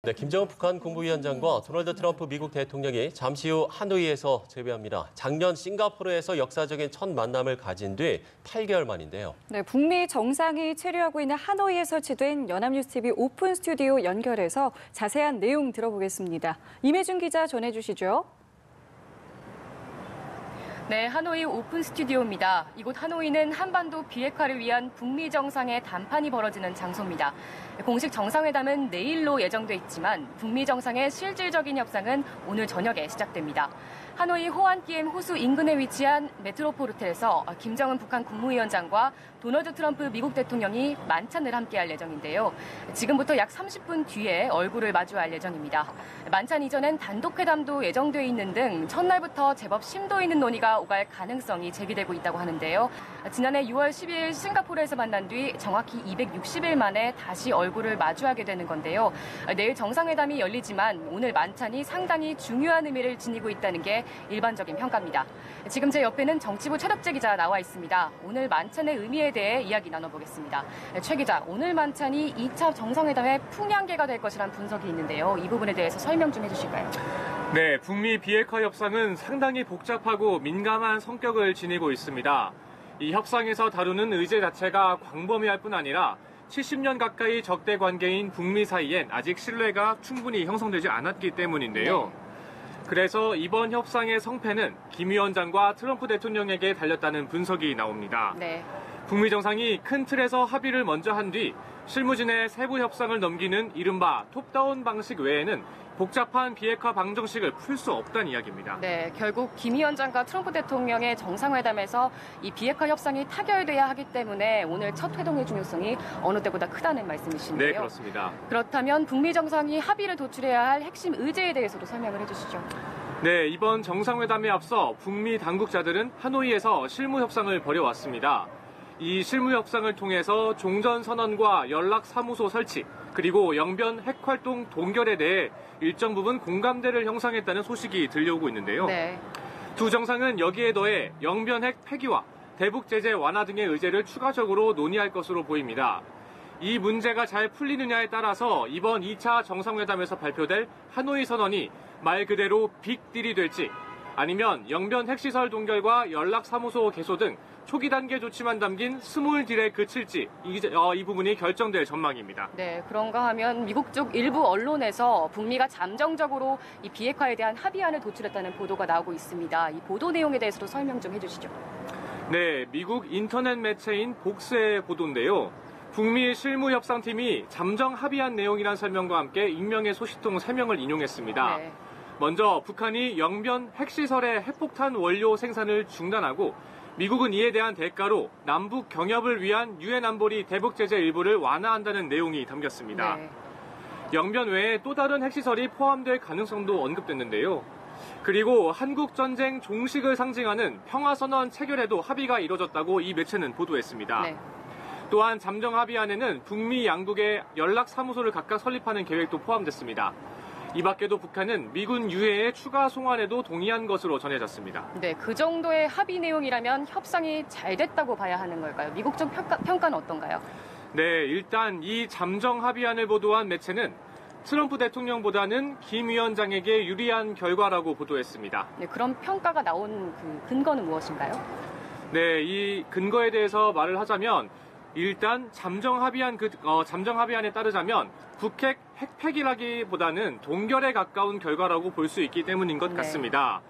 네, 김정은 북한 국무위원장과 도널드 트럼프 미국 대통령이 잠시 후 하노이에서 재회합니다. 작년 싱가포르에서 역사적인 첫 만남을 가진 뒤 8개월 만인데요. 네, 북미 정상이 체류하고 있는 하노이에 설치된 연합뉴스 TV 오픈 스튜디오 연결해서 자세한 내용 들어보겠습니다. 임혜준 기자 전해주시죠. 네, 하노이 오픈 스튜디오입니다. 이곳 하노이는 한반도 비핵화를 위한 북미 정상의談판이 벌어지는 장소입니다. 공식 정상회담은 내일로 예정돼 있지만 북미 정상의 실질적인 협상은 오늘 저녁에 시작됩니다. 하노이 호안기엠 호수 인근에 위치한 메트로폴리탄에서 김정은 북한 국무위원장과 도널드 트럼프 미국 대통령이 만찬을 함께할 예정인데요. 지금부터 약 30분 뒤에 얼굴을 마주할 예정입니다. 만찬 이전엔 단독회담도 예정돼 있는 등 첫날부터 제법 심도 있는 논의가 오갈 가능성이 제기되고 있다고 하는데요. 지난해 6월 10일 싱가포르에서 만난 뒤 정확히 260일 만에 다시 얼굴을 마주하게 되는 건데요. 내일 정상회담이 열리지만 오늘 만찬이 상당히 중요한 의미를 지니고 있다는 게 일반적인 평가입니다. 지금 제 옆에는 정치부 최덕재 기자 나와 있습니다. 오늘 만찬의 의미에 대해 이야기 나눠보겠습니다. 최 기자, 오늘 만찬이 2차 정상회담의 풍향계가 될 것이란 분석이 있는데요. 이 부분에 대해서 설명 좀 해주실까요? 네, 북미 비핵화 협상은 상당히 복잡하고 민감한 성격을 지니고 있습니다. 이 협상에서 다루는 의제 자체가 광범위할 뿐 아니라 70년 가까이 적대 관계인 북미 사이엔 아직 신뢰가 충분히 형성되지 않았기 때문인데요. 네. 그래서 이번 협상의 성패는 김 위원장과 트럼프 대통령에게 달렸다는 분석이 나옵니다. 네. 북미 정상이 큰 틀에서 합의를 먼저 한 뒤 실무진의 세부 협상을 넘기는 이른바 톱다운 방식 외에는 복잡한 비핵화 방정식을 풀 수 없다는 이야기입니다. 네, 결국 김 위원장과 트럼프 대통령의 정상회담에서 이 비핵화 협상이 타결돼야 하기 때문에 오늘 첫 회동의 중요성이 어느 때보다 크다는 말씀이신데요. 네, 그렇습니다. 그렇다면 북미 정상이 합의를 도출해야 할 핵심 의제에 대해서도 설명을 해주시죠. 네, 이번 정상회담에 앞서 북미 당국자들은 하노이에서 실무 협상을 벌여왔습니다. 이 실무 협상을 통해서 종전선언과 연락사무소 설치, 그리고 영변 핵활동 동결에 대해 일정 부분 공감대를 형성했다는 소식이 들려오고 있는데요. 네. 두 정상은 여기에 더해 영변 핵 폐기와 대북 제재 완화 등의 의제를 추가적으로 논의할 것으로 보입니다. 이 문제가 잘 풀리느냐에 따라서 이번 2차 정상회담에서 발표될 하노이 선언이 말 그대로 빅딜이 될지 아니면 영변 핵시설 동결과 연락사무소 개소 등 초기 단계 조치만 담긴 스몰 딜에 그칠지 이 부분이 결정될 전망입니다. 네, 그런가 하면 미국 쪽 일부 언론에서 북미가 잠정적으로 이 비핵화에 대한 합의안을 도출했다는 보도가 나오고 있습니다. 이 보도 내용에 대해서도 설명 좀 해주시죠. 네, 미국 인터넷 매체인 복스의 보도인데요. 북미 실무협상팀이 잠정 합의한 내용이란 설명과 함께 익명의 소식통 3명을 인용했습니다. 네. 먼저 북한이 영변 핵시설의 핵폭탄 원료 생산을 중단하고 미국은 이에 대한 대가로 남북 경협을 위한 유엔 안보리 대북 제재 일부를 완화한다는 내용이 담겼습니다. 네. 영변 외에 또 다른 핵시설이 포함될 가능성도 언급됐는데요. 그리고 한국전쟁 종식을 상징하는 평화선언 체결에도 합의가 이뤄졌다고 이 매체는 보도했습니다. 네. 또한 잠정 합의안에는 북미 양국의 연락사무소를 각각 설립하는 계획도 포함됐습니다. 이 밖에도 북한은 미군 유해의 추가 송환에도 동의한 것으로 전해졌습니다. 네, 그 정도의 합의 내용이라면 협상이 잘 됐다고 봐야 하는 걸까요? 미국 쪽 평가는 어떤가요? 네, 일단 이 잠정 합의안을 보도한 매체는 트럼프 대통령보다는 김 위원장에게 유리한 결과라고 보도했습니다. 네, 그런 평가가 나온 그 근거는 무엇인가요? 네, 이 근거에 대해서 말을 하자면 일단 잠정 합의안에 따르자면 북핵 핵폐기라기보다는 동결에 가까운 결과라고 볼 수 있기 때문인 것 같습니다.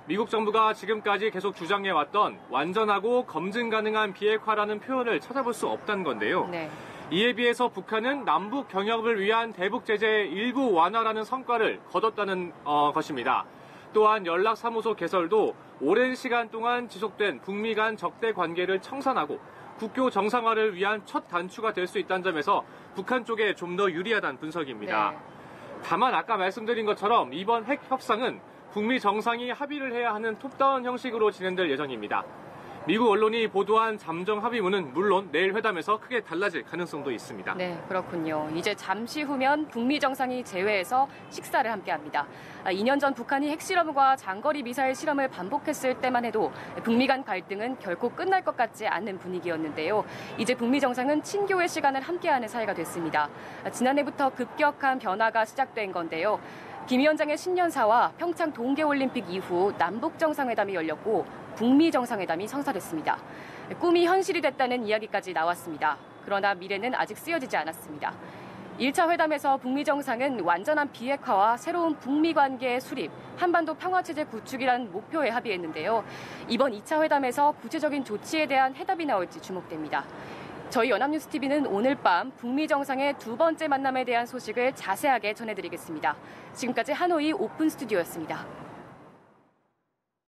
미국 정부가 지금까지 계속 주장해왔던 완전하고 검증 가능한 비핵화라는 표현을 찾아볼 수 없다는 건데요. 네. 이에 비해서 북한은 남북 경협을 위한 대북 제재 일부 완화라는 성과를 거뒀다는 것입니다. 또한 연락사무소 개설도 오랜 시간 동안 지속된 북미 간 적대 관계를 청산하고 국교 정상화를 위한 첫 단추가 될 수 있다는 점에서 북한 쪽에 좀 더 유리하다는 분석입니다. 네. 다만 아까 말씀드린 것처럼 이번 핵 협상은 북미 정상이 합의를 해야 하는 톱다운 형식으로 진행될 예정입니다. 미국 언론이 보도한 잠정 합의문은 물론 내일 회담에서 크게 달라질 가능성도 있습니다. 네, 그렇군요. 이제 잠시 후면 북미 정상이 재회해서 식사를 함께합니다. 2년 전 북한이 핵실험과 장거리 미사일 실험을 반복했을 때만 해도 북미 간 갈등은 결코 끝날 것 같지 않는 분위기였는데요. 이제 북미 정상은 친교의 시간을 함께하는 사이가 됐습니다. 지난해부터 급격한 변화가 시작된 건데요. 김 위원장의 신년사와 평창 동계올림픽 이후 남북 정상회담이 열렸고 북미 정상회담이 성사됐습니다. 꿈이 현실이 됐다는 이야기까지 나왔습니다. 그러나 미래는 아직 쓰여지지 않았습니다. 1차 회담에서 북미 정상은 완전한 비핵화와 새로운 북미 관계의 수립, 한반도 평화체제 구축이라는 목표에 합의했는데요. 이번 2차 회담에서 구체적인 조치에 대한 해답이 나올지 주목됩니다. 저희 연합뉴스TV는 오늘 밤 북미 정상의 두 번째 만남에 대한 소식을 자세하게 전해드리겠습니다. 지금까지 하노이 오픈 스튜디오였습니다.